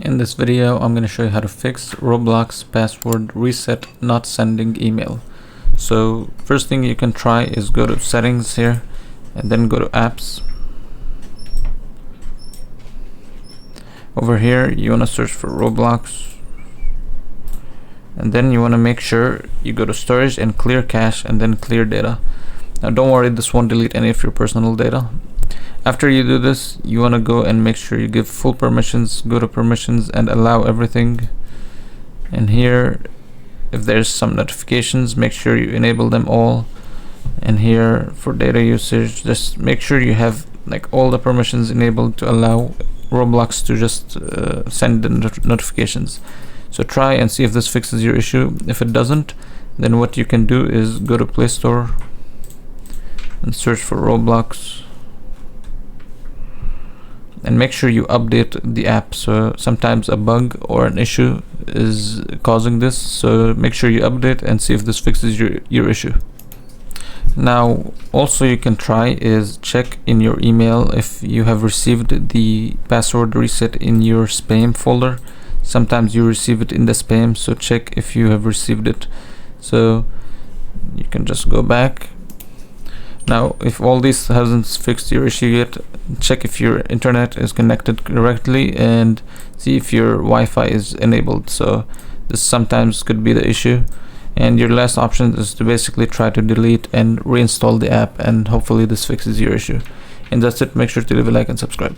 In this video, I'm going to show you how to fix Roblox password reset not sending email. So first thing you can try is go to settings here and then go to apps. Over here you want to search for Roblox, and then you want to make sure you go to storage and clear cache and then clear data. Now don't worry, this won't delete any of your personal data. After you do this, you want to go and make sure you give full permissions. Go to permissions and allow everything. And here, if there's some notifications, make sure you enable them all. And here for data usage, just make sure you have like all the permissions enabled to allow Roblox to just send the notifications. So try and see if this fixes your issue. If it doesn't, then what you can do is go to Play Store and search for Roblox. And make sure you update the app. So sometimes a bug or an issue is causing this, so make sure you update and see if this fixes your issue. Now also you can try is check in your email if you have received the password reset in your spam folder. Sometimes you receive it in the spam, so check if you have received it. So you can just go back. Now if all this hasn't fixed your issue yet, check if your internet is connected correctly and see if your Wi-Fi is enabled. So this sometimes could be the issue, and your last option is to basically try to delete and reinstall the app, and hopefully this fixes your issue. And that's it. Make sure to leave a like and subscribe.